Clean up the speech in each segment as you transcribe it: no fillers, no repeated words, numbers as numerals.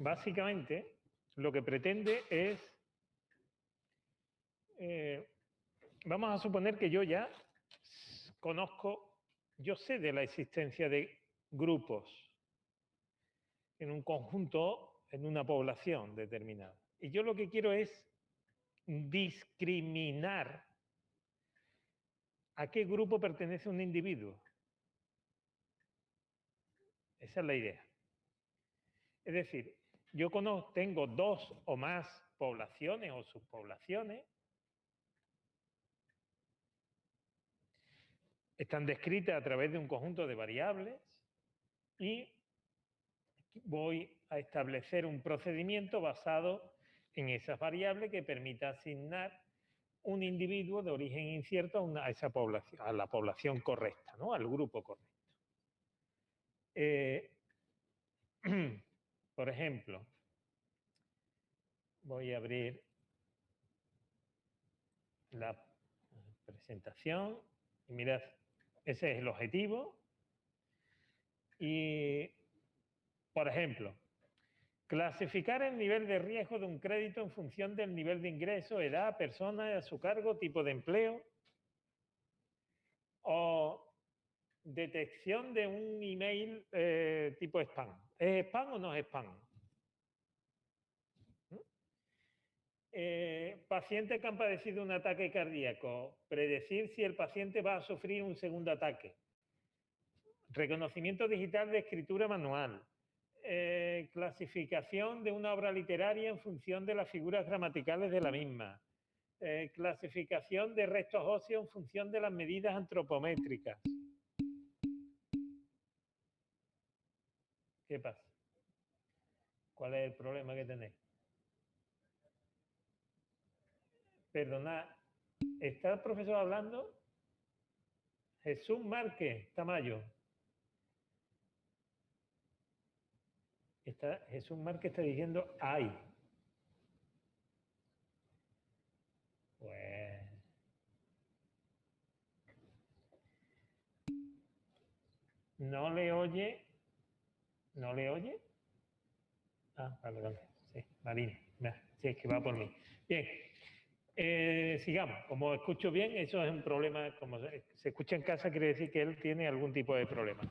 básicamente lo que pretende es, vamos a suponer que yo ya conozco, yo sé de la existencia de grupos en un conjunto, en una población determinada. Y yo lo que quiero es discriminar a qué grupo pertenece un individuo. Esa es la idea. Es decir, yo tengo dos o más poblaciones o subpoblaciones. Están descritas a través de un conjunto de variables y voy a establecer un procedimiento basado en esas variables que permita asignar un individuo de origen incierto a esa población, a la población correcta, ¿no? Al grupo correcto. Por ejemplo, voy a abrir la presentación y mirad, ese es el objetivo. Y, por ejemplo, clasificar el nivel de riesgo de un crédito en función del nivel de ingreso, edad, persona a su cargo, tipo de empleo, o detección de un email tipo spam. ¿Es spam o no es spam? Paciente que han padecido un ataque cardíaco, predecir si el paciente va a sufrir un segundo ataque. Reconocimiento digital de escritura manual. Clasificación de una obra literaria en función de las figuras gramaticales de la misma. Clasificación de restos óseos en función de las medidas antropométricas. ¿Qué pasa? ¿Cuál es el problema que tenéis? Perdonad, ¿está el profesor hablando? Jesús Márquez Tamayo. Jesús Márquez está diciendo ¡ay! Pues... ¿No le oye? ¿No le oye? Ah, vale. Sí, Marina. Sí, es que va por mí. Bien. Sigamos. Como escucho bien, eso es un problema. Como se escucha en casa, quiere decir que él tiene algún tipo de problema.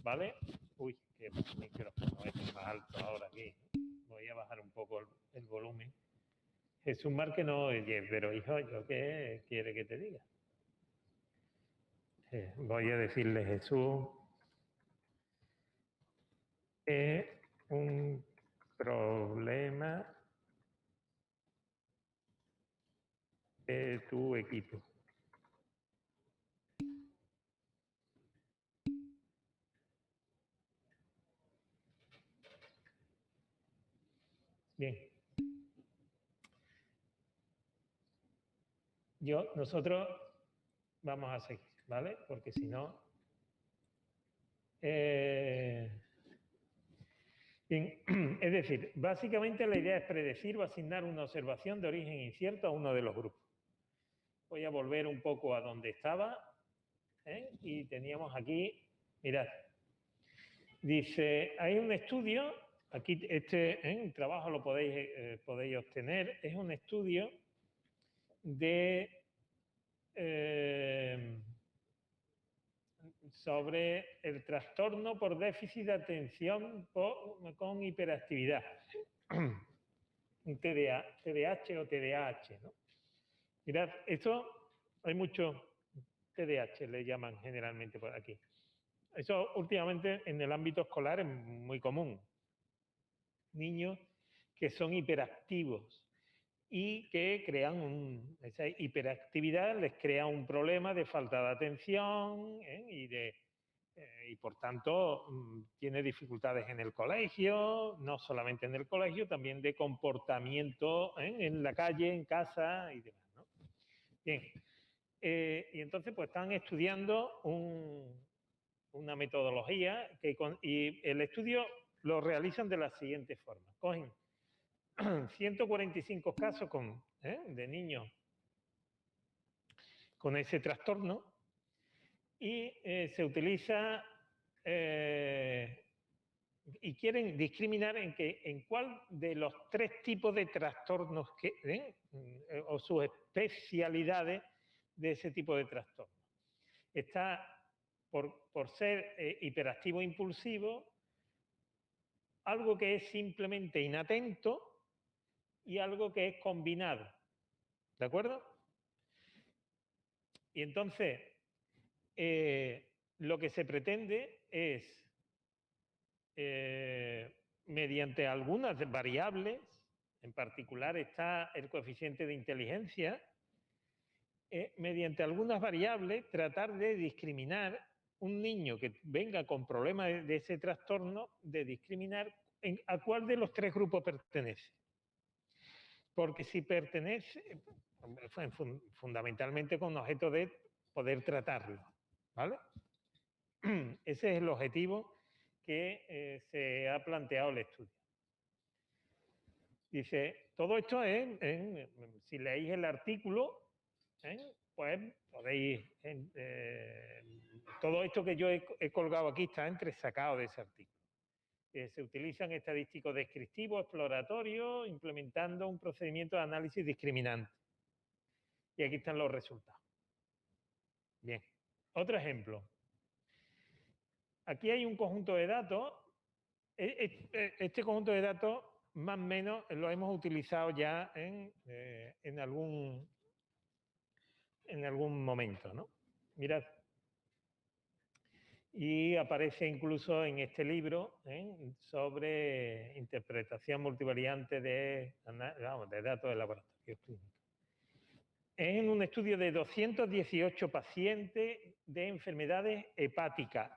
¿Vale? Uy, que el micrófono es más alto ahora aquí. Voy a bajar un poco el volumen. Jesús Márquez no oye, pero hijo, ¿yo qué quiere que te diga? Voy a decirle, Jesús, es un problema de tu equipo. Bien. Nosotros vamos a seguir, ¿vale? Porque si no... Bien, es decir, básicamente la idea es predecir o asignar una observación de origen incierto a uno de los grupos. Voy a volver un poco a donde estaba, y teníamos aquí, mirad, dice, hay un estudio, aquí el trabajo lo podéis obtener, es un estudio de sobre el trastorno por déficit de atención con hiperactividad, un TDAH o TDAH, ¿no? Mirad, esto hay mucho TDAH, le llaman generalmente por aquí. Eso últimamente en el ámbito escolar es muy común. Niños que son hiperactivos y que crean esa hiperactividad les crea un problema de falta de atención y por tanto tiene dificultades en el colegio, no solamente en el colegio, también de comportamiento en la calle, en casa y demás, ¿no? Bien, y entonces pues están estudiando una metodología y el estudio lo realizan de la siguiente forma. Cogen 145 casos de niños con ese trastorno y se utiliza y quieren discriminar en cuál de los 3 tipos de trastornos o sus especialidades de ese tipo de trastorno. Está por ser hiperactivo impulsivo, algo que es simplemente inatento y algo que es combinado. ¿De acuerdo? Y entonces, lo que se pretende es, mediante algunas variables, en particular está el coeficiente de inteligencia, mediante algunas variables tratar de discriminar un niño que venga con problemas de ese trastorno, de discriminar a cuál de los 3 grupos pertenece. Porque si pertenece, fundamentalmente con objeto de poder tratarlo, ¿vale? Ese es el objetivo que se ha planteado el estudio. Dice, todo esto es, si leéis el artículo, pues podéis, todo esto que yo he colgado aquí está entresacado de ese artículo. Se utilizan estadísticos descriptivos, exploratorios, implementando un procedimiento de análisis discriminante. Y aquí están los resultados. Bien, otro ejemplo. Aquí hay un conjunto de datos. Este conjunto de datos, más o menos, lo hemos utilizado ya en algún momento, ¿no? Mirad. Y aparece incluso en este libro sobre interpretación multivariante de datos de laboratorio clínico. Es en un estudio de 218 pacientes de enfermedades hepáticas,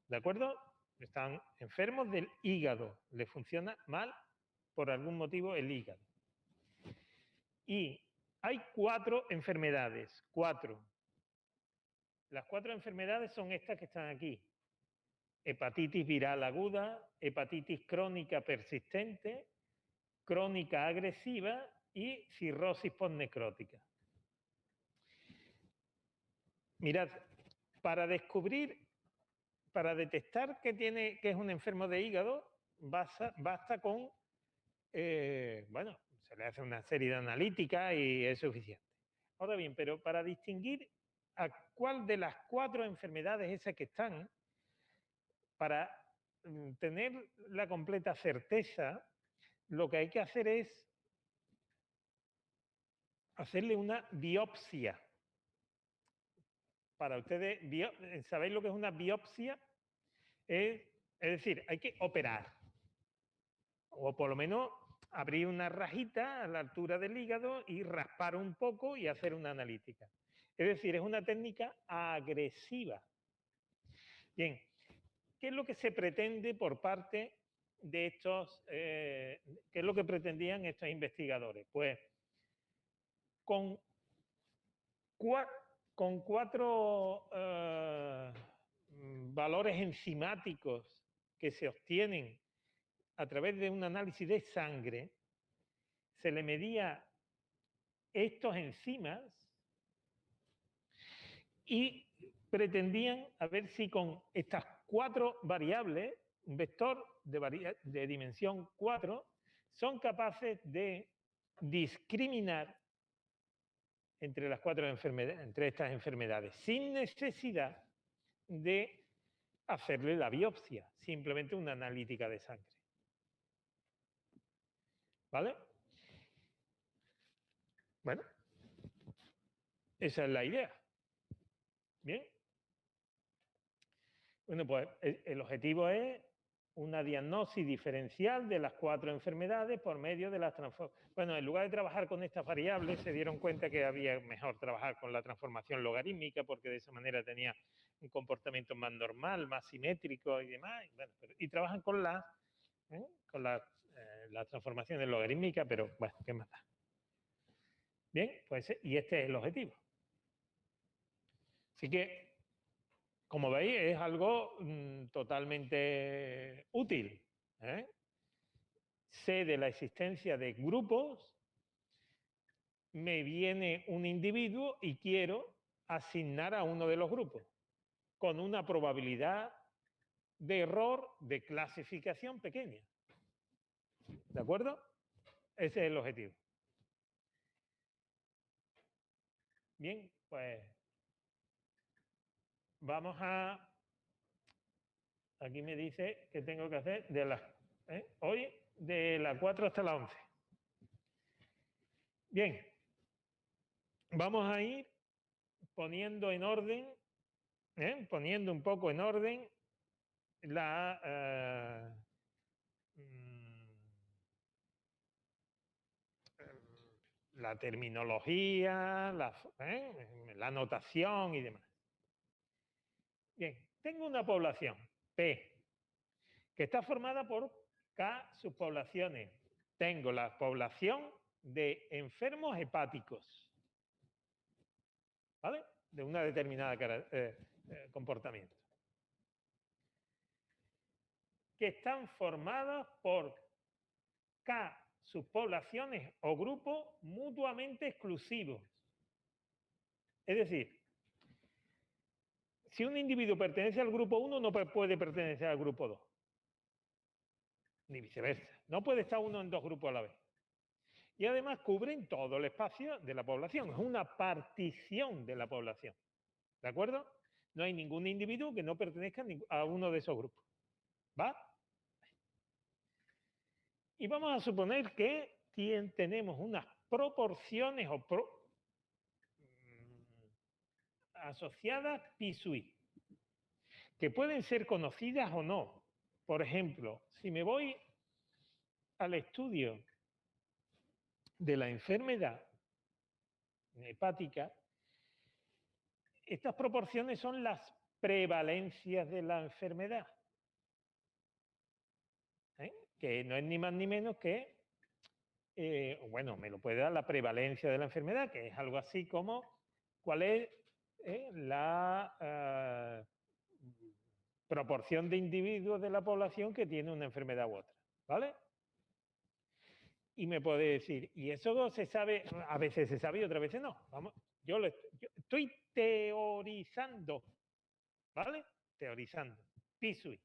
¿de acuerdo? Están enfermos del hígado, les funciona mal por algún motivo el hígado. Y hay 4 enfermedades, 4. Las 4 enfermedades son estas que están aquí. Hepatitis viral aguda, hepatitis crónica persistente, crónica agresiva y cirrosis postnecrótica. Mirad, para detectar que es un enfermo de hígado, basta con, bueno, se le hace una serie de analíticas y es suficiente. Ahora bien, pero para distinguir a cuál de las 4 enfermedades esas que están, para tener la completa certeza, lo que hay que hacer es hacerle una biopsia. Para ustedes, ¿sabéis lo que es una biopsia? Es decir, hay que operar. O por lo menos abrir una rajita a la altura del hígado y raspar un poco y hacer una analítica. Es decir, es una técnica agresiva. Bien, ¿qué es lo que se pretende por parte de estos, qué es lo que pretendían estos investigadores? Pues con 4 valores enzimáticos que se obtienen a través de un análisis de sangre, se le medía estos enzimas y pretendían a ver si con estas 4 variables, un vector de dimensión 4, son capaces de discriminar entre las 4 enfermedades, entre estas enfermedades, sin necesidad de hacerle la biopsia, simplemente una analítica de sangre. ¿Vale? Bueno, esa es la idea. Bien. Bueno, pues el objetivo es una diagnosis diferencial de las 4 enfermedades por medio de las transformaciones. Bueno, en lugar de trabajar con estas variables, se dieron cuenta que había mejor trabajar con la transformación logarítmica, porque de esa manera tenía un comportamiento más normal, más simétrico y demás. Bueno, y trabajan con las transformaciones logarítmicas, pero bueno, ¿qué más da? Bien, pues y este es el objetivo. Así que, como veis, es algo totalmente útil. Sé de la existencia de grupos, me viene un individuo y quiero asignar a uno de los grupos con una probabilidad de error de clasificación pequeña. ¿De acuerdo? Ese es el objetivo. Bien, pues vamos a... Aquí me dice que tengo que hacer de las... hoy de las 4 hasta las 11. Bien, vamos a ir poniendo en orden, poniendo un poco en orden la terminología, la notación y demás. Bien, tengo una población, P, que está formada por K subpoblaciones. Tengo la población de enfermos hepáticos, ¿vale? De una determinada comportamiento. Que están formadas por K subpoblaciones o grupos mutuamente exclusivos. Es decir, si un individuo pertenece al grupo 1, no puede pertenecer al grupo 2. Ni viceversa. No puede estar uno en dos grupos a la vez. Y además cubren todo el espacio de la población. Es una partición de la población. ¿De acuerdo? No hay ningún individuo que no pertenezca a uno de esos grupos. ¿Va? Y vamos a suponer que tenemos unas proporciones asociadas P-sui, que pueden ser conocidas o no. Por ejemplo, si me voy al estudio de la enfermedad hepática, estas proporciones son las prevalencias de la enfermedad, que no es ni más ni menos que, bueno, me lo puede dar la prevalencia de la enfermedad, que es algo así como cuál es la proporción de individuos de la población que tiene una enfermedad u otra, ¿vale? Y me puede decir, y eso se sabe, a veces se sabe y otras veces no. Vamos, yo estoy teorizando, ¿vale? Teorizando. P-sui.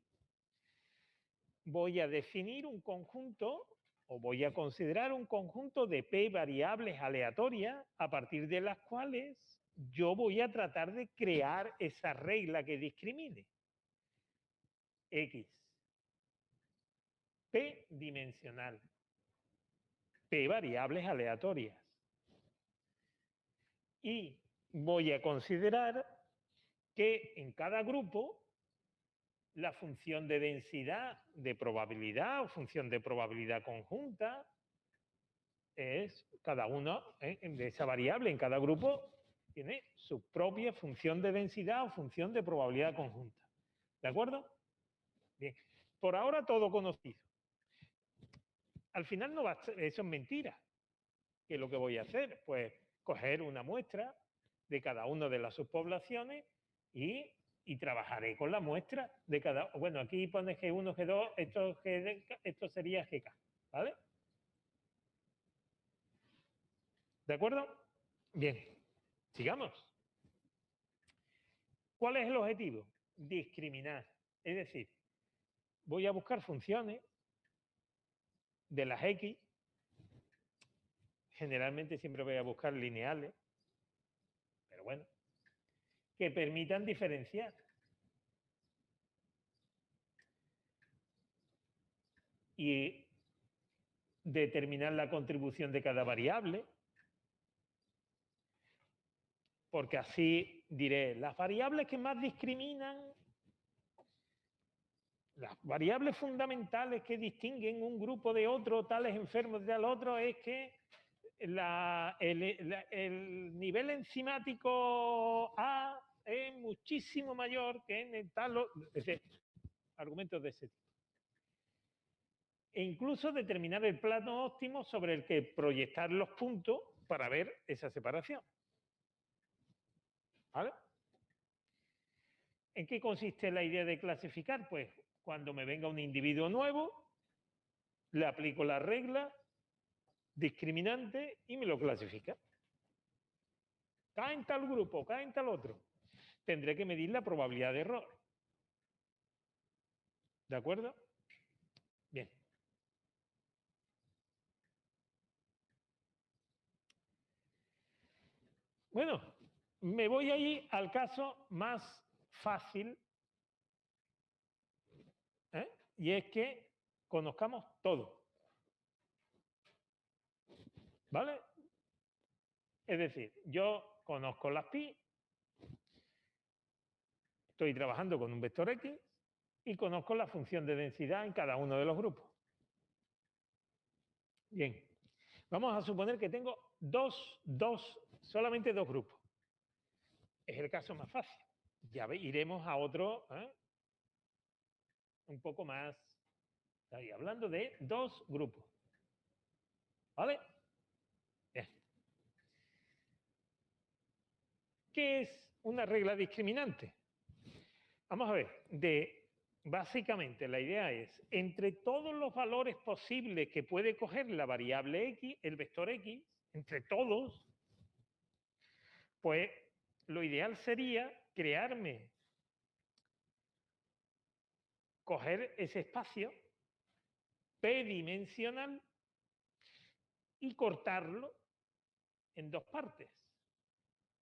Voy a definir un conjunto o voy a considerar un conjunto de P variables aleatorias a partir de las cuales yo voy a tratar de crear esa regla que discrimine. X. P dimensional. P variables aleatorias. Y voy a considerar que en cada grupo la función de densidad de probabilidad o función de probabilidad conjunta es cada uno de esa variable en cada grupo tiene su propia función de densidad o función de probabilidad conjunta. ¿De acuerdo? Bien. Por ahora todo conocido. Al final no va a ser, eso es mentira. ¿Qué es lo que voy a hacer? Pues coger una muestra de cada una de las subpoblaciones y trabajaré con la muestra de cada... Bueno, aquí pone G1, G2, esto sería GK, ¿vale? ¿De acuerdo? Bien, sigamos. ¿Cuál es el objetivo? Discriminar. Es decir, voy a buscar funciones de las X, generalmente siempre voy a buscar lineales, pero bueno, que permitan diferenciar. Y determinar la contribución de cada variable, porque así diré, las variables que más discriminan, las variables fundamentales que distinguen un grupo de otro, tales enfermos de tal otro, es que el nivel enzimático A es muchísimo mayor que en el tal otro, argumentos de ese tipo. E incluso determinar el plano óptimo sobre el que proyectar los puntos para ver esa separación. ¿Vale? ¿En qué consiste la idea de clasificar? Pues cuando me venga un individuo nuevo, le aplico la regla discriminante y me lo clasifica. Cae en tal grupo, cae en tal otro. Tendré que medir la probabilidad de error. ¿De acuerdo? Bien. Bueno, me voy a ir al caso más fácil, ¿eh? Y es que conozcamos todo. ¿Vale? Es decir, yo conozco las pi, estoy trabajando con un vector X y conozco la función de densidad en cada uno de los grupos. Bien, vamos a suponer que tengo solamente dos grupos. Es el caso más fácil. Ya iremos a otro, un poco más. Estoy hablando de dos grupos. ¿Vale? Bien. ¿Qué es una regla discriminante? Vamos a ver, básicamente la idea es, entre todos los valores posibles que puede coger la variable x, el vector x, entre todos, pues lo ideal sería coger ese espacio p-dimensional y cortarlo en dos partes.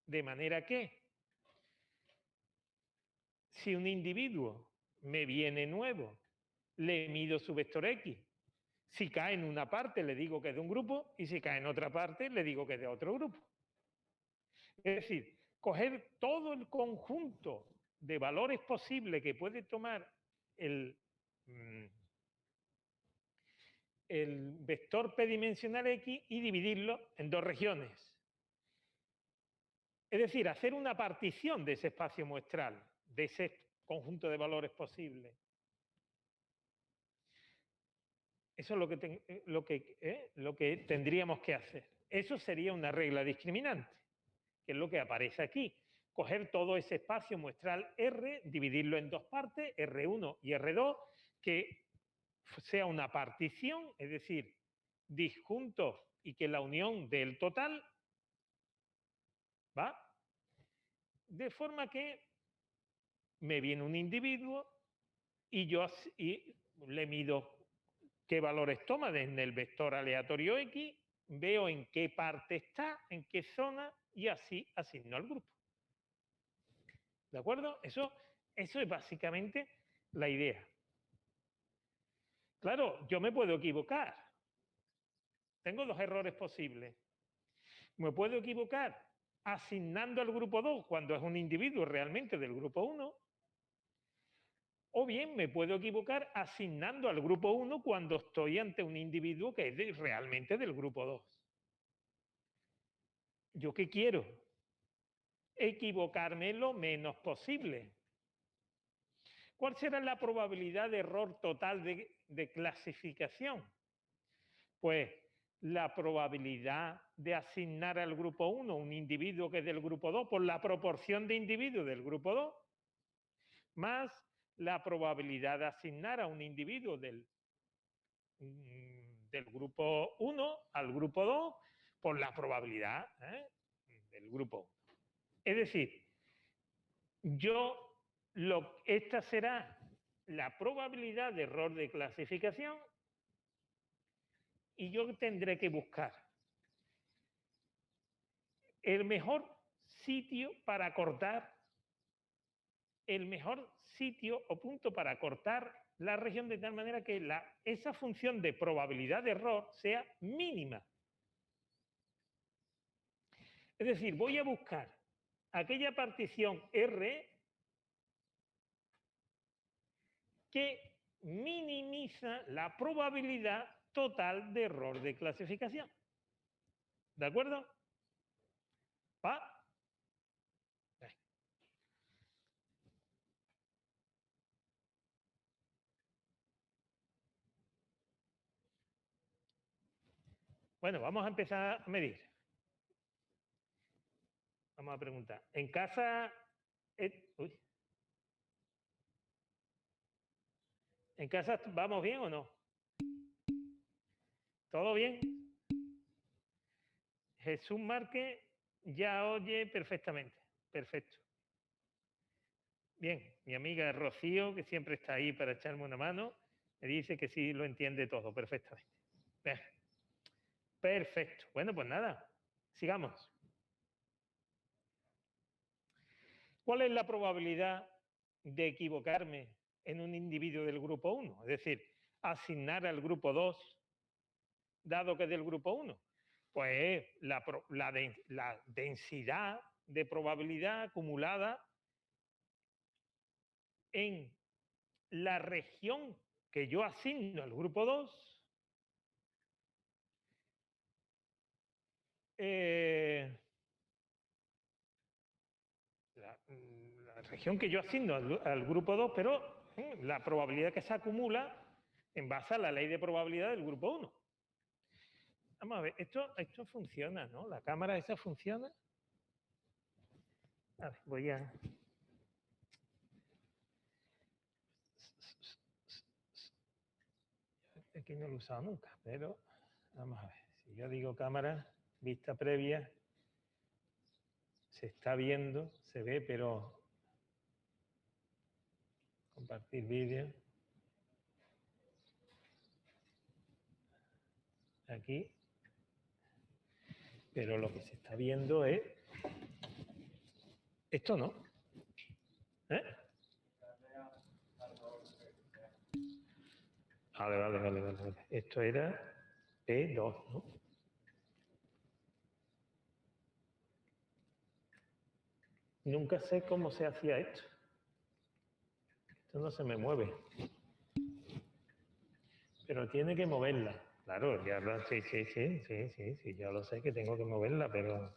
De manera que, si un individuo me viene nuevo, le mido su vector x. Si cae en una parte, le digo que es de un grupo, y si cae en otra parte, le digo que es de otro grupo. Es decir, coger todo el conjunto de valores posibles que puede tomar el vector p-dimensional x y dividirlo en dos regiones. Es decir, hacer una partición de ese espacio muestral, de ese conjunto de valores posibles. Eso es lo que tendríamos que hacer. Eso sería una regla discriminante, que es lo que aparece aquí. Coger todo ese espacio muestral R, dividirlo en dos partes, R1 y R2, que sea una partición, es decir, disjuntos y que la unión del total, ¿va? De forma que me viene un individuo y yo le mido qué valores toma en el vector aleatorio X, veo en qué parte está, en qué zona, y así asigno al grupo. ¿De acuerdo? Eso es básicamente la idea. Claro, yo me puedo equivocar. Tengo dos errores posibles. Me puedo equivocar asignando al grupo 2 cuando es un individuo realmente del grupo 1, o bien me puedo equivocar asignando al grupo 1 cuando estoy ante un individuo que es realmente del grupo 2. ¿Yo qué quiero? Equivocarme lo menos posible. ¿Cuál será la probabilidad de error total de clasificación? Pues la probabilidad de asignar al grupo 1 un individuo que es del grupo 2 por la proporción de individuos del grupo 2, más la probabilidad de asignar a un individuo del grupo 1 al grupo 2 por la probabilidad del grupo 1. Es decir, esta será la probabilidad de error de clasificación y yo tendré que buscar el mejor sitio para cortar, el mejor sitio o punto para cortar la región de tal manera que esa función de probabilidad de error sea mínima. Es decir, voy a buscar aquella partición R que minimiza la probabilidad total de error de clasificación. ¿De acuerdo? ¿Va? Bueno, vamos a empezar a medir. Vamos a preguntar. ¿En casa... ¿En casa vamos bien o no? ¿Todo bien? Jesús Márquez ya oye perfectamente. Perfecto. Bien, Mi amiga Rocío, que siempre está ahí para echarme una mano, me dice que sí lo entiende todo perfectamente. Bien. Perfecto. Bueno, pues nada, sigamos. ¿Cuál es la probabilidad de equivocarme en un individuo del grupo 1? Es decir, asignar al grupo 2, dado que es del grupo 1. Pues la densidad de probabilidad acumulada en la región que yo asigno al grupo 2 la región que yo asigno al grupo 2, pero la probabilidad que se acumula en base a la ley de probabilidad del grupo 1. Vamos a ver, esto funciona, ¿no? La cámara esa funciona. A ver, voy a... Aquí no lo he usado nunca, pero vamos a ver. Si yo digo cámara, vista previa, se está viendo, se ve, pero... Compartir vídeo. Aquí. Pero lo que se está viendo es... Esto no. ¿Eh? Vale. Esto era P2, ¿no? Nunca sé cómo se hacía esto. Esto no se me mueve. Pero tiene que moverla. Claro, ya lo, sí, ya lo sé que tengo que moverla, pero...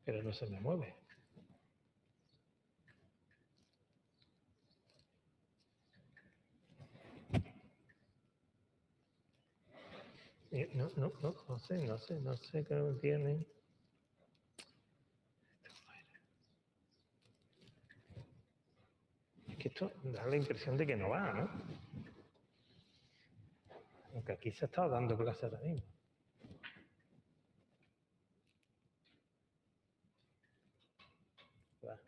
pero no se me mueve. No sé qué tiene. Es que esto da la impresión de que no va, ¿no? Aunque aquí se ha estado dando clase ahora mismo. Va.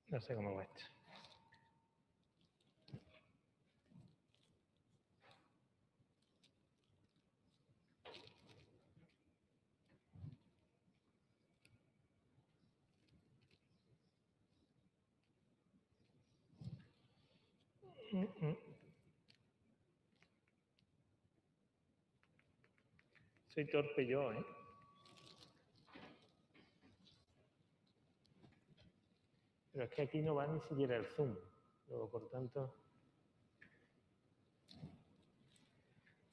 No sé cómo va esto. Soy torpe yo, ¿eh? Pero es que aquí no va ni siquiera el zoom. Luego, por tanto...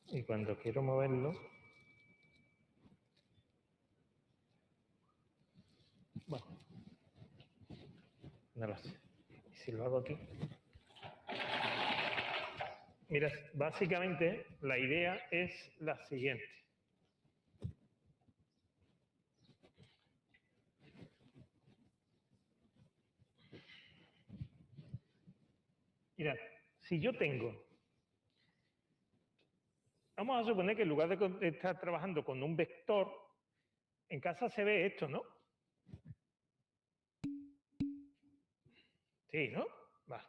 Y cuando quiero moverlo... Bueno. No lo sé. ¿Y si lo hago aquí? Mira, básicamente la idea es la siguiente. Mirad, si yo tengo... Vamos a suponer que en lugar de estar trabajando con un vector, en casa se ve esto, ¿no? Sí, ¿no? Va.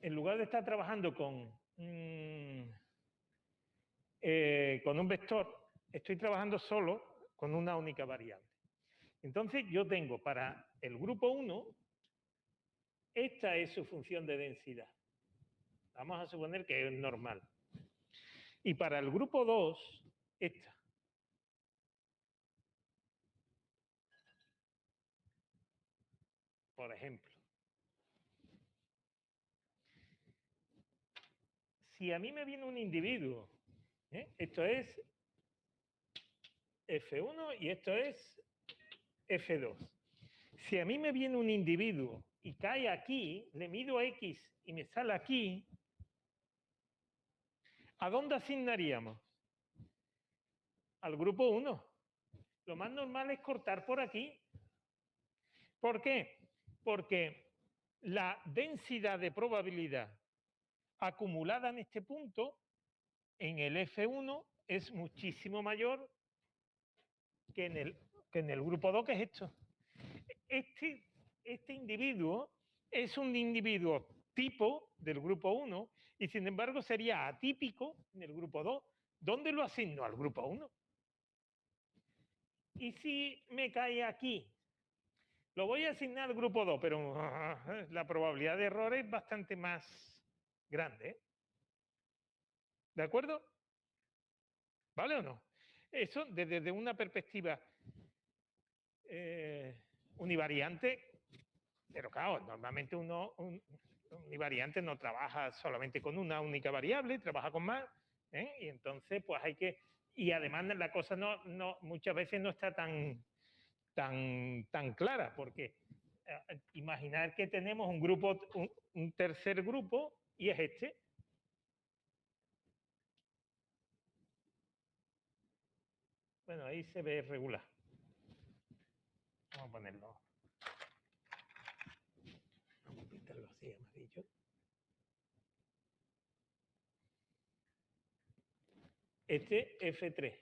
En lugar de estar trabajando con un vector, estoy trabajando solo con una única variable. Entonces yo tengo para el grupo 1, esta es su función de densidad. Vamos a suponer que es normal. Y para el grupo 2, esta. Por ejemplo. Si a mí me viene un individuo, esto es F1 y esto es F2. Si a mí me viene un individuo y cae aquí, le mido X y me sale aquí, ¿a dónde asignaríamos? al grupo 1. Lo más normal es cortar por aquí. ¿Por qué? Porque la densidad de probabilidad acumulada en este punto, en el F1, es muchísimo mayor que en el grupo 2, que es esto. Este individuo es un individuo tipo del grupo 1 y sin embargo sería atípico en el grupo 2. ¿Dónde lo asigno? Al grupo 1. Y si me cae aquí, lo voy a asignar al grupo 2, pero la probabilidad de error es bastante más grande, ¿eh? ¿De acuerdo? ¿Vale o no? Eso desde una perspectiva univariante, pero claro, normalmente un univariante no trabaja solamente con una única variable, trabaja con más, ¿eh? Y entonces pues hay que, y además la cosa muchas veces no está tan clara, porque imaginar que tenemos un grupo, un tercer grupo, y es este. Bueno, ahí se ve regular. Vamos a ponerlo. Vamos a pintarlo así, amarillo. Este F3.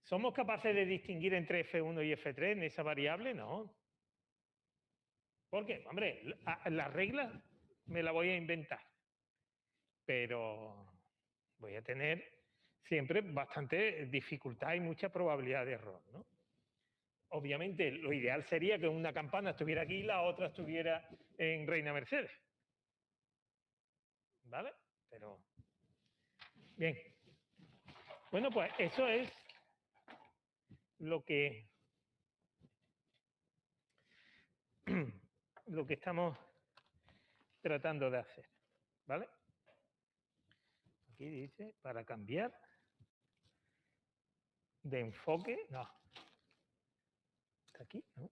¿Somos capaces de distinguir entre F1 y F3 en esa variable? No. ¿Por qué? Hombre, las reglas me las voy a inventar, pero voy a tener siempre bastante dificultad y mucha probabilidad de error, ¿no? Obviamente, lo ideal sería que una campana estuviera aquí y la otra estuviera en Reina Mercedes. ¿Vale? Pero, bien. Bueno, pues eso es lo que estamos tratando de hacer. ¿Vale? Aquí dice, para cambiar de enfoque, no. Está aquí, ¿no?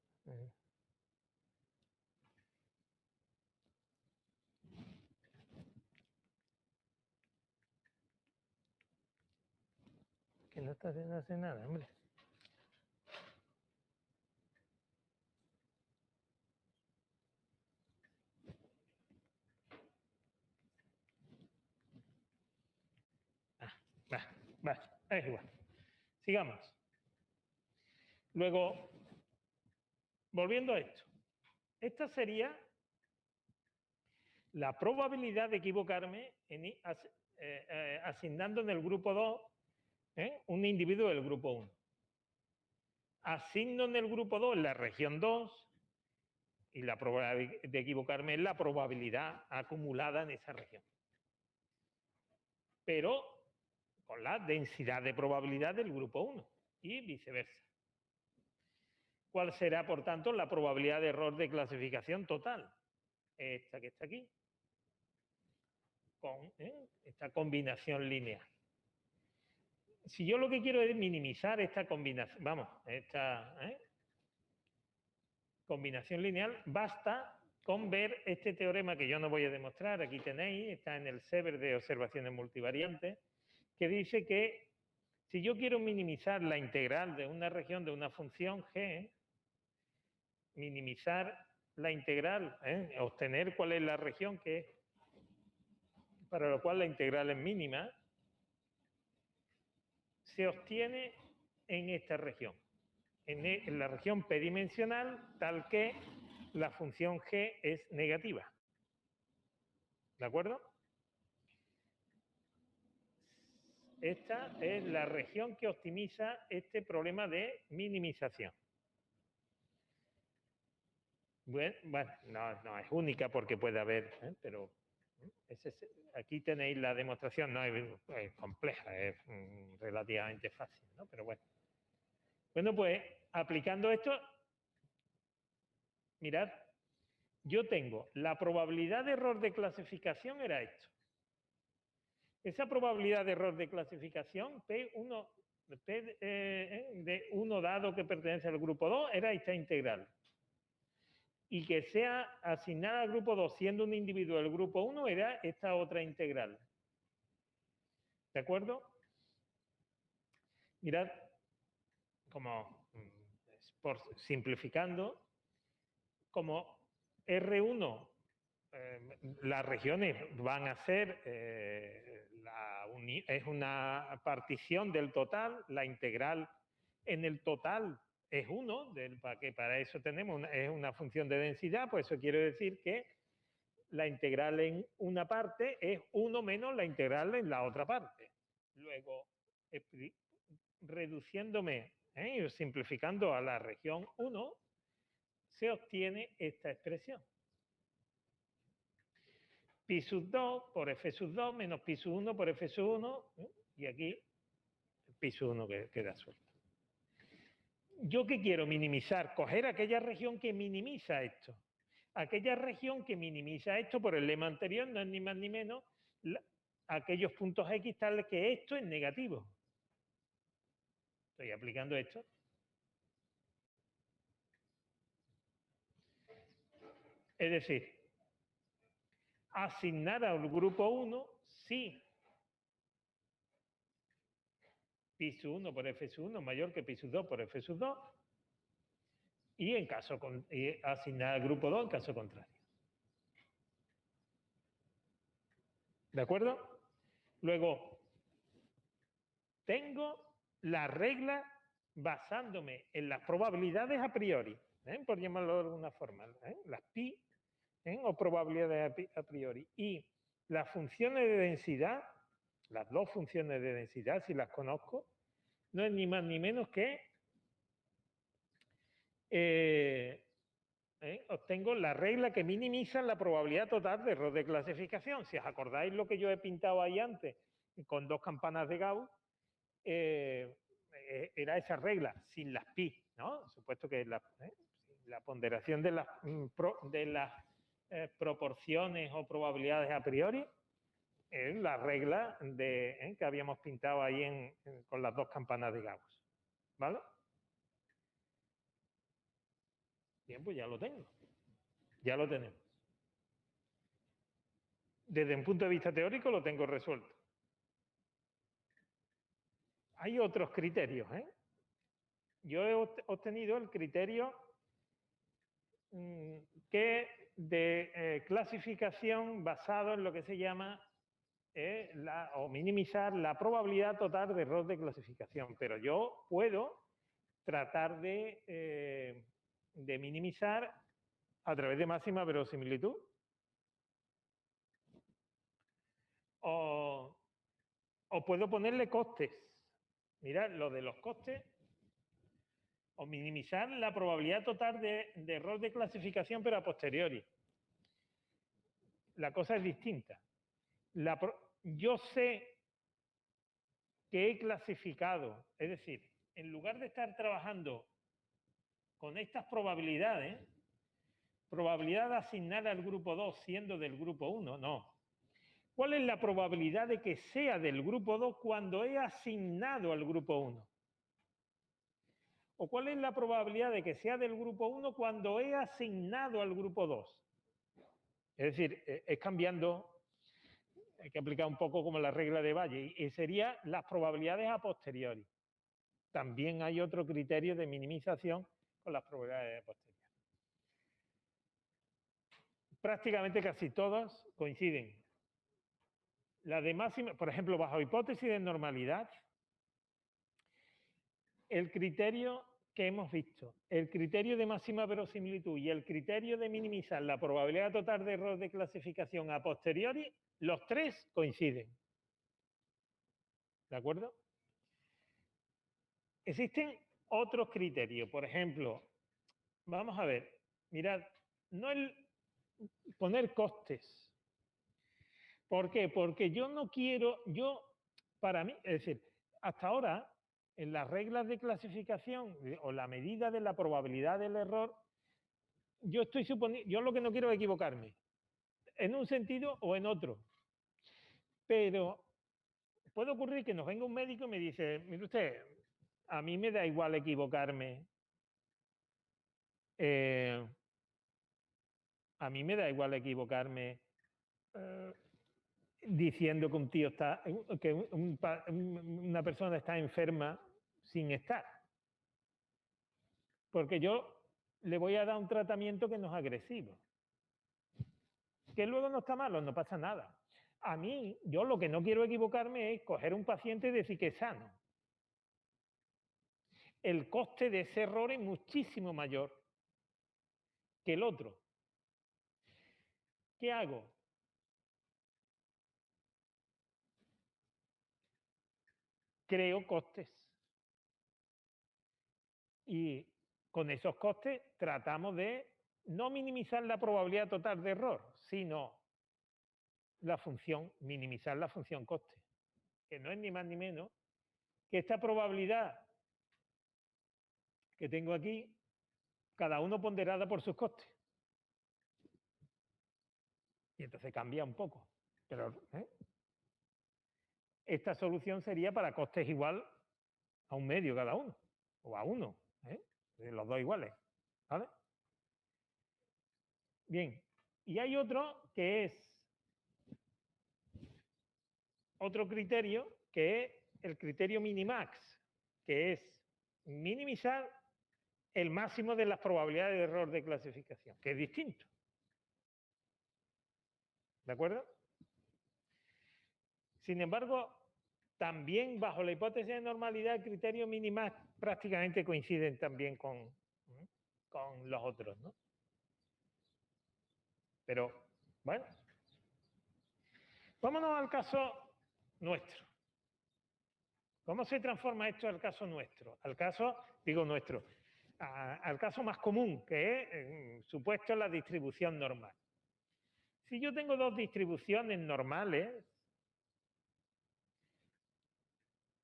Que no está haciendo nada, hombre. Va, es igual. Sigamos. Luego, volviendo a esto. Esta sería la probabilidad de equivocarme asignando en el grupo 2 un individuo del grupo 1. Asigno en el grupo 2 en la región 2 y la probabilidad de equivocarme es la probabilidad acumulada en esa región. Pero con la densidad de probabilidad del grupo 1 y viceversa. ¿Cuál será, por tanto, la probabilidad de error de clasificación total? Esta que está aquí, con esta combinación lineal. Si yo lo que quiero es minimizar esta combinación, esta combinación lineal, basta con ver este teorema que yo no voy a demostrar, aquí tenéis, está en el Sever de observaciones multivariantes, que dice que si yo quiero minimizar la integral de una región de una función g, minimizar la integral, obtener cuál es la región para la cual la integral es mínima, se obtiene en esta región, en la región p-dimensional, tal que la función g es negativa. ¿De acuerdo? Esta es la región que optimiza este problema de minimización. Bueno, no es única porque puede haber, pero aquí tenéis la demostración, no es compleja, es relativamente fácil, ¿no? Pero bueno. Bueno, pues aplicando esto, mirad, yo tengo la probabilidad de error de clasificación era esto. Esa probabilidad de error de clasificación, P1 de 1 dado que pertenece al grupo 2, era esta integral. Y que sea asignada al grupo 2 siendo un individuo del grupo 1 era esta otra integral. ¿De acuerdo? Mirad, como por simplificando, como R1, las regiones van a ser, es una partición del total, la integral en el total es 1, para eso tenemos, es una función de densidad, pues eso quiere decir que la integral en una parte es 1 menos la integral en la otra parte. Luego, reduciéndome y simplificando a la región 1, se obtiene esta expresión. Pi sub 2 por f sub 2 menos pi sub 1 por f sub 1, y aquí pi sub 1 que queda suelto. ¿Yo qué quiero minimizar? Coger aquella región que minimiza esto. Aquella región que minimiza esto, por el lema anterior, no es ni más ni menos aquellos puntos X tales que esto es negativo. Estoy aplicando esto. Es decir, asignar al grupo 1 si pi sub 1 por f sub 1 mayor que pi sub 2 por f sub 2 y asignar al grupo 2 en caso contrario. ¿De acuerdo? Luego, tengo la regla basándome en las probabilidades a priori, por llamarlo de alguna forma, las pi, o probabilidades a priori, y las funciones de densidad, las dos funciones de densidad, si las conozco, no es ni más ni menos que obtengo la regla que minimiza la probabilidad total de error de clasificación. Si os acordáis lo que yo he pintado ahí antes con dos campanas de Gauss, era esa regla, sin las pi, ¿no? Supuesto que la ponderación de las proporciones o probabilidades a priori es la regla que habíamos pintado ahí con las dos campanas de Gauss, ¿vale? Bien, pues ya lo tengo. Ya lo tenemos. Desde un punto de vista teórico lo tengo resuelto. Hay otros criterios, Yo he obtenido el criterio de clasificación basado en lo que se llama o minimizar la probabilidad total de error de clasificación. Pero yo puedo tratar de minimizar a través de máxima verosimilitud. O puedo ponerle costes. Mirad, lo de los costes, o minimizar la probabilidad total de error de clasificación, pero a posteriori. La cosa es distinta. Yo sé que he clasificado, es decir, en lugar de estar trabajando con estas probabilidades, probabilidad de asignar al grupo 2 siendo del grupo 1, no. ¿Cuál es la probabilidad de que sea del grupo 2 cuando he asignado al grupo 1? ¿O cuál es la probabilidad de que sea del grupo 1 cuando he asignado al grupo 2? Es decir, es cambiando, hay que aplicar un poco como la regla de Valle, y sería las probabilidades a posteriori. También hay otro criterio de minimización con las probabilidades a posteriori. Prácticamente casi todas coinciden. La de máxima, por ejemplo, bajo hipótesis de normalidad, el criterio que hemos visto, el criterio de máxima verosimilitud y el criterio de minimizar la probabilidad total de error de clasificación a posteriori, los tres coinciden. ¿De acuerdo? Existen otros criterios. Por ejemplo, vamos a ver, mirad, no el poner costes. ¿Por qué? Porque yo no quiero, para mí, es decir, hasta ahora, en las reglas de clasificación o la medida de la probabilidad del error, yo lo que no quiero es equivocarme, en un sentido o en otro. Pero puede ocurrir que nos venga un médico y me dice, mire usted, a mí me da igual equivocarme. A mí me da igual equivocarme diciendo que un tío está, que una persona está enferma sin estar. Porque yo le voy a dar un tratamiento que no es agresivo. Que luego no está malo, no pasa nada. A mí, yo lo que no quiero equivocarme es coger un paciente y decir que es sano. El coste de ese error es muchísimo mayor que el otro. ¿Qué hago? Creo costes. Y con esos costes tratamos de no minimizar la probabilidad total de error, sino la función, minimizar la función coste, que no es ni más ni menos que esta probabilidad que tengo aquí, cada uno ponderada por sus costes. Y entonces cambia un poco. Pero esta solución sería para costes igual a 1/2 cada uno, o a 1, los dos iguales. ¿Vale? Bien, y hay otro que es otro criterio, que es el criterio minimax, que es minimizar el máximo de las probabilidades de error de clasificación, que es distinto. ¿De acuerdo? Sin embargo, también bajo la hipótesis de normalidad, el criterio minimax prácticamente coinciden también con los otros, ¿no? Pero, bueno, vámonos al caso nuestro. ¿Cómo se transforma esto al caso nuestro? Al caso, digo nuestro, al caso más común, que es supuesto la distribución normal. Si yo tengo dos distribuciones normales,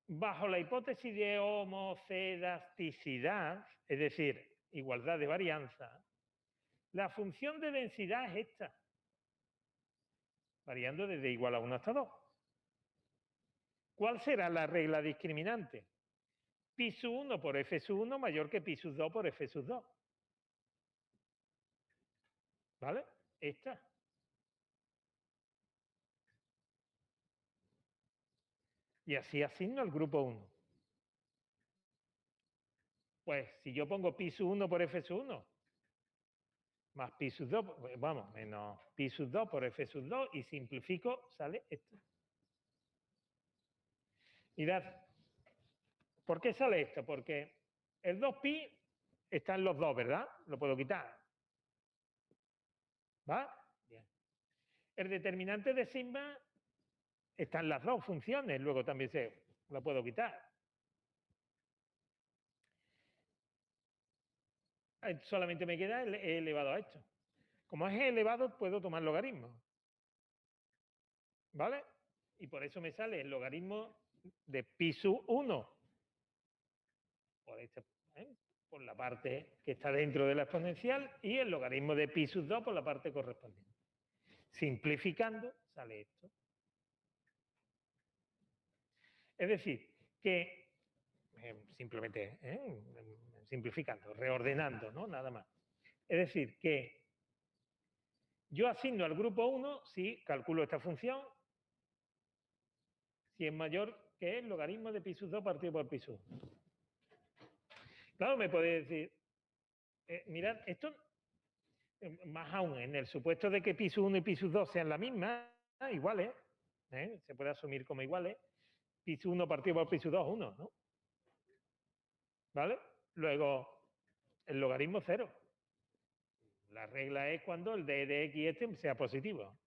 bajo la hipótesis de homocedasticidad, es decir, igualdad de varianza, la función de densidad es esta, variando desde igual a 1 hasta 2. ¿Cuál será la regla discriminante? Pi sub 1 por f sub 1 mayor que pi sub 2 por f sub 2. ¿Vale? Esta. Y así asigno al grupo 1. Pues si yo pongo pi sub 1 por f sub 1, más pi sub 2, vamos, menos pi sub 2 por f sub 2, y simplifico, sale esto. Mirad, ¿por qué sale esto? Porque el 2pi está en los dos, ¿verdad? Lo puedo quitar. ¿Va? Bien. El determinante de sigma está en las dos funciones, luego también se lo puedo quitar. Solamente me queda el e elevado a esto. Como es e elevado, puedo tomar logaritmo. ¿Vale? Y por eso me sale el logaritmo de pi sub 1 por la parte que está dentro de la exponencial, y el logaritmo de pi sub 2 por la parte correspondiente. Simplificando, sale esto. Es decir, que simplemente simplificando, reordenando, ¿no? Nada más. Es decir, que yo asigno al grupo 1 si calculo esta función, si es mayor que el logaritmo de pi sub 2 partido por pi sub 1. Claro, me puede decir, mirad, esto, más aún, en el supuesto de que pi sub 1 y pi sub 2 sean la misma, iguales, se puede asumir como iguales, pi sub 1 partido por pi sub 2, 1, ¿no? ¿Vale? Luego, el logaritmo 0. La regla es cuando el d de x este sea positivo.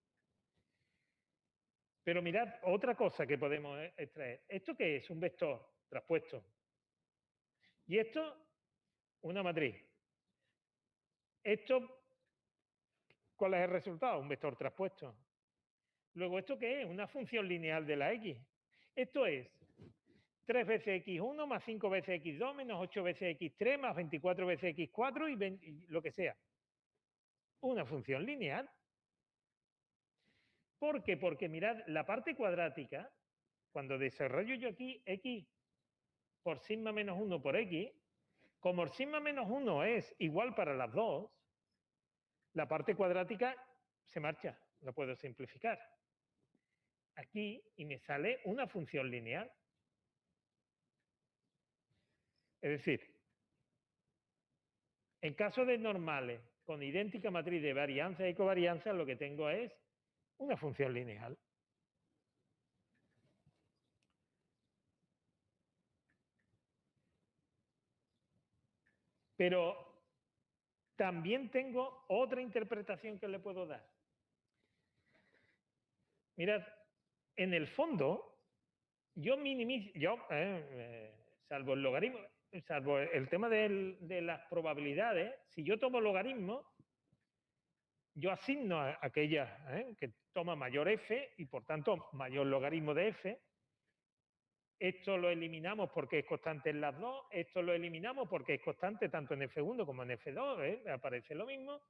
Pero mirad, otra cosa que podemos extraer. ¿Esto qué es? Un vector traspuesto. Y esto, una matriz. Esto, ¿cuál es el resultado? Un vector traspuesto. Luego, ¿esto qué es? Una función lineal de la x. Esto es 3 veces x1 más 5 veces x2 menos 8 veces x3 más 24 veces x4 y lo que sea. Una función lineal. ¿Por qué? Porque mirad, la parte cuadrática, cuando desarrollo yo aquí x por sigma menos 1 por x, como el sigma menos 1 es igual para las dos, la parte cuadrática se marcha, lo puedo simplificar. Aquí, y me sale una función lineal. Es decir, en caso de normales con idéntica matriz de varianza y covarianza, lo que tengo es una función lineal. Pero también tengo otra interpretación que le puedo dar. Mirad, en el fondo, yo minimizo, salvo el logaritmo, salvo el tema de las probabilidades, si yo tomo logaritmos, yo asigno a aquella que toma mayor f y por tanto mayor logaritmo de f. Esto lo eliminamos porque es constante en las dos, esto lo eliminamos porque es constante tanto en F1 como en F2, aparece lo mismo,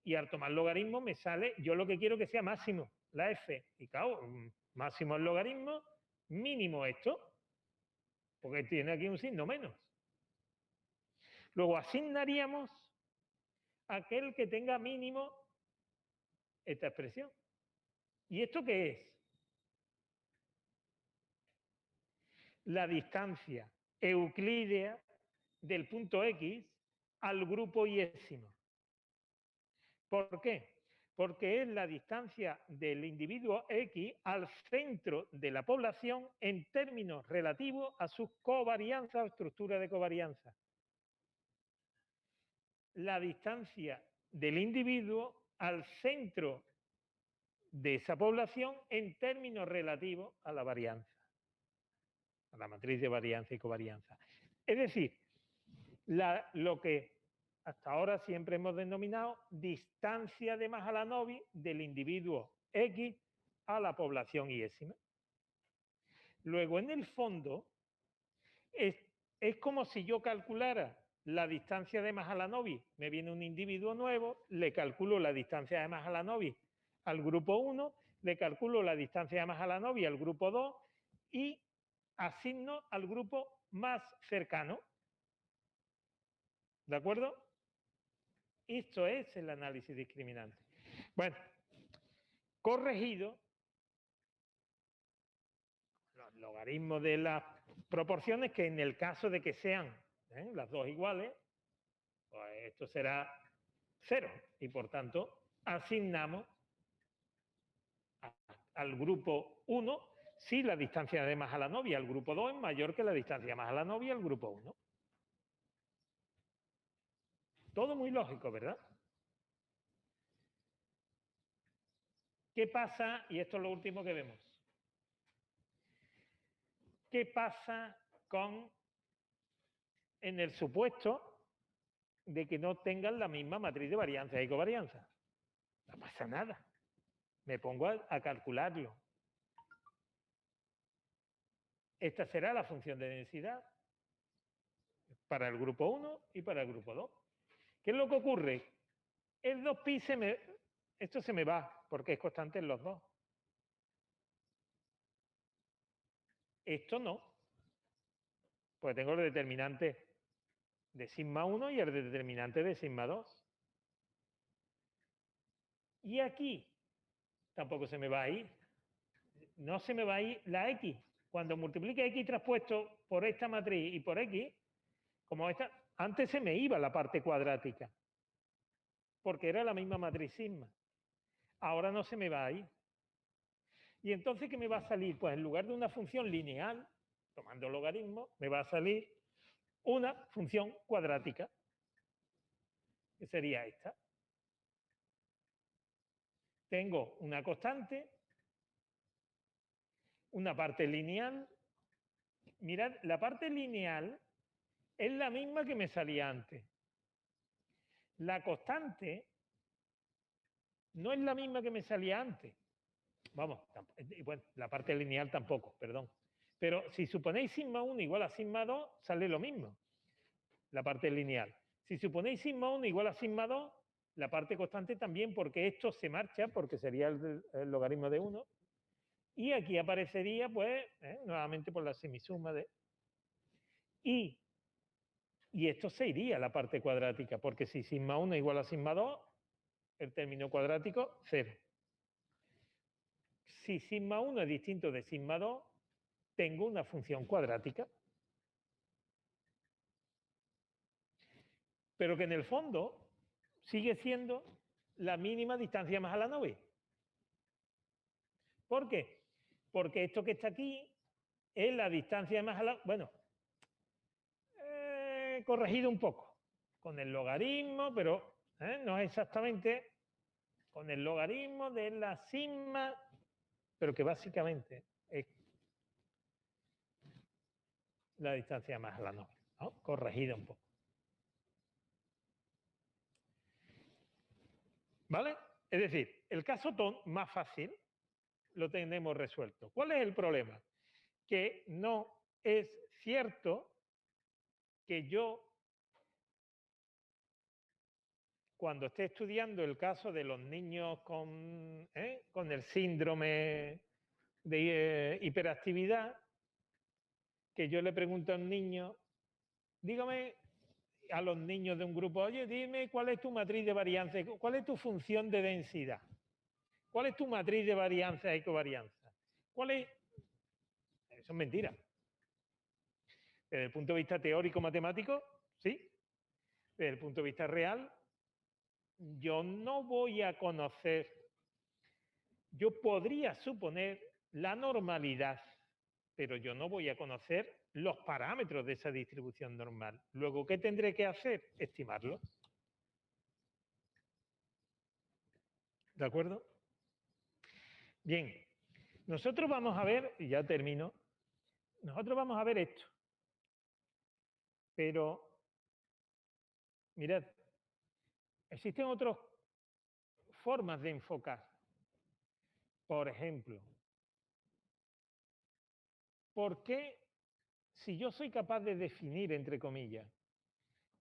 y al tomar logaritmo me sale, yo lo que quiero que sea máximo, la f, y claro, máximo el logaritmo, mínimo esto, porque tiene aquí un signo menos. Luego asignaríamos aquel que tenga mínimo esta expresión. ¿Y esto qué es? La distancia euclídea del punto X al grupo iésimo. ¿Por qué? Porque es la distancia del individuo X al centro de la población en términos relativos a sus covarianzas o estructura de covarianza. La distancia del individuo al centro de esa población en términos relativos a la varianza, a la matriz de varianza y covarianza. Es decir, lo que hasta ahora siempre hemos denominado distancia de Mahalanobis del individuo X a la población iésima. Luego, en el fondo, es como si yo calculara la distancia de Mahalanobis. Me viene un individuo nuevo, le calculo la distancia de Mahalanobis al grupo 1, le calculo la distancia de Mahalanobis al grupo 2 y asigno al grupo más cercano. ¿De acuerdo? Esto es el análisis discriminante. Bueno, corregido, los logaritmos de las proporciones, que en el caso de que sean las dos iguales, pues esto será 0. Y por tanto, asignamos al grupo 1 si la distancia de Mahalanobis al grupo 2 es mayor que la distancia de Mahalanobis al grupo 1. Todo muy lógico, ¿verdad? ¿Qué pasa? Y esto es lo último que vemos. ¿Qué pasa en el supuesto de que no tengan la misma matriz de varianza y covarianza? No pasa nada. Me pongo a calcularlo. Esta será la función de densidad para el grupo 1 y para el grupo 2. ¿Qué es lo que ocurre? El 2pi esto se me va porque es constante en los dos. Esto no. Pues tengo el determinante de sigma 1 y el determinante de sigma 2. Y aquí tampoco se me va a ir. No se me va a ir la x. Cuando multiplique x traspuesto por esta matriz y por x, como esta, antes se me iba la parte cuadrática, porque era la misma matriz sigma. Ahora no se me va a ir. Y entonces, ¿qué me va a salir? Pues en lugar de una función lineal, tomando logaritmo, me va a salir una función cuadrática, que sería esta. Tengo una constante, una parte lineal. Mirad, la parte lineal es la misma que me salía antes. La constante no es la misma que me salía antes. Vamos, bueno, la parte lineal tampoco, perdón. Pero si suponéis sigma 1 igual a sigma 2, sale lo mismo, la parte lineal. Si suponéis sigma 1 igual a sigma 2, la parte constante también, porque esto se marcha, porque sería el logaritmo de 1. Y aquí aparecería, pues, nuevamente por la semisuma de... Y esto se iría a la parte cuadrática, porque si sigma 1 igual a sigma 2, el término cuadrático, 0. Si sigma 1 es distinto de sigma 2, tengo una función cuadrática. pero que en el fondo sigue siendo la mínima distancia más a la nube. ¿Por qué? Porque esto que está aquí es la distancia más a la... Bueno, corregido un poco con el logaritmo, pero no es exactamente con el logaritmo de la sigma, pero que básicamente es la distancia más a la nube, ¿no? Corregida un poco. ¿Vale? Es decir, el caso más fácil lo tenemos resuelto. ¿Cuál es el problema? Que no es cierto que yo, cuando esté estudiando el caso de los niños con el síndrome de hiperactividad, que yo le pregunto a un niño, dígame a los niños de un grupo, oye, dime cuál es tu matriz de varianza, cuál es tu función de densidad, cuál es tu matriz de varianza y covarianza, cuál es... Eso es mentira. Desde el punto de vista teórico matemático, sí. Desde el punto de vista real, yo no voy a conocer, yo podría suponer la normalidad, pero yo no voy a conocer los parámetros de esa distribución normal. Luego, ¿qué tendré que hacer? Estimarlos. ¿De acuerdo? Bien, nosotros vamos a ver, y ya termino, nosotros vamos a ver esto. Pero, mirad, existen otras formas de enfocar. Por ejemplo, ¿por qué si yo soy capaz de definir, entre comillas,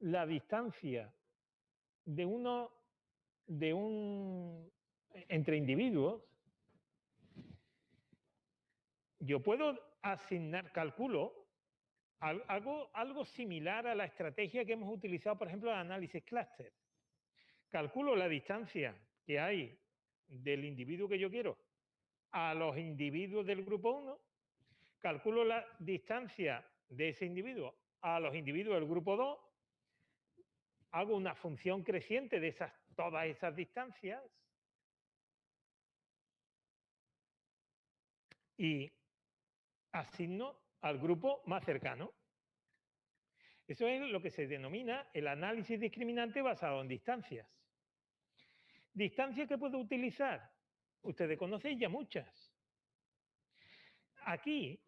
la distancia de entre individuos, yo puedo asignar, calculo, algo similar a la estrategia que hemos utilizado, por ejemplo, en análisis clúster. Calculo la distancia que hay del individuo que yo quiero a los individuos del grupo 1, calculo la distancia de ese individuo a los individuos del grupo 2, hago una función creciente de todas esas distancias y asigno al grupo más cercano. Eso es lo que se denomina el análisis discriminante basado en distancias. ¿Distancias que puedo utilizar? Ustedes conocen ya muchas. Aquí,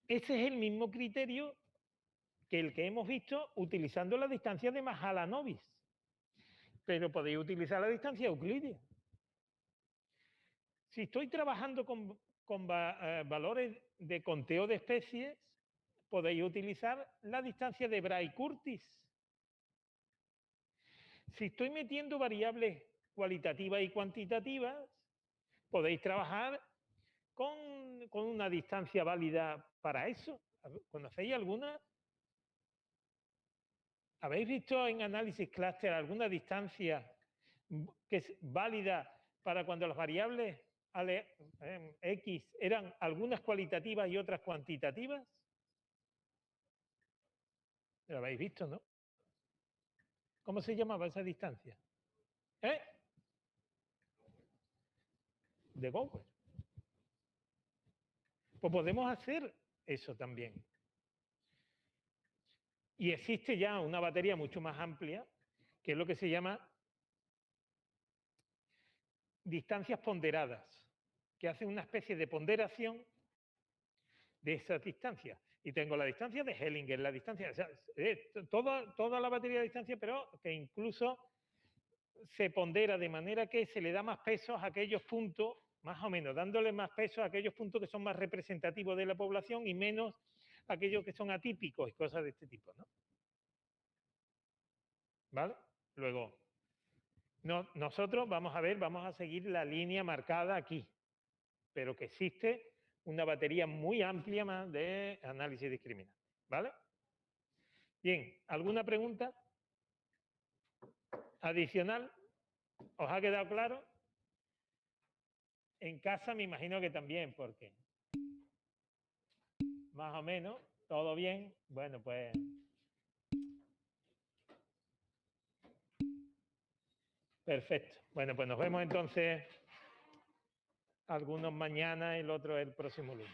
ese es el mismo criterio que el que hemos visto utilizando la distancia de Mahalanobis. Pero podéis utilizar la distancia euclidia. Si estoy trabajando con valores de conteo de especies, podéis utilizar la distancia de Bray-Curtis. Si estoy metiendo variables cualitativas y cuantitativas, podéis trabajar con una distancia válida para eso. ¿Conocéis alguna? ¿Habéis visto en análisis clúster alguna distancia que es válida para cuando las variables X eran algunas cualitativas y otras cuantitativas? Lo habéis visto, ¿no? ¿Cómo se llamaba esa distancia? De Gowers. Pues podemos hacer eso también. Y existe ya una batería mucho más amplia, que es lo que se llama distancias ponderadas, que hacen una especie de ponderación de esas distancias. Y tengo la distancia de Hellinger, la distancia, o sea, toda la batería de distancias, pero que incluso se pondera de manera que se le da más peso a aquellos puntos, más o menos, dándole más peso a aquellos puntos que son más representativos de la población y menos a aquellos que son atípicos y cosas de este tipo, ¿no? ¿Vale? Luego, nosotros vamos a seguir la línea marcada aquí, pero que existe una batería muy amplia más de análisis discriminante, ¿vale? Bien, ¿alguna pregunta adicional? ¿Os ha quedado claro? En casa me imagino que también, porque más o menos, todo bien. Bueno, pues Perfecto. Bueno, pues nos vemos entonces algunos mañana y el otro el próximo lunes.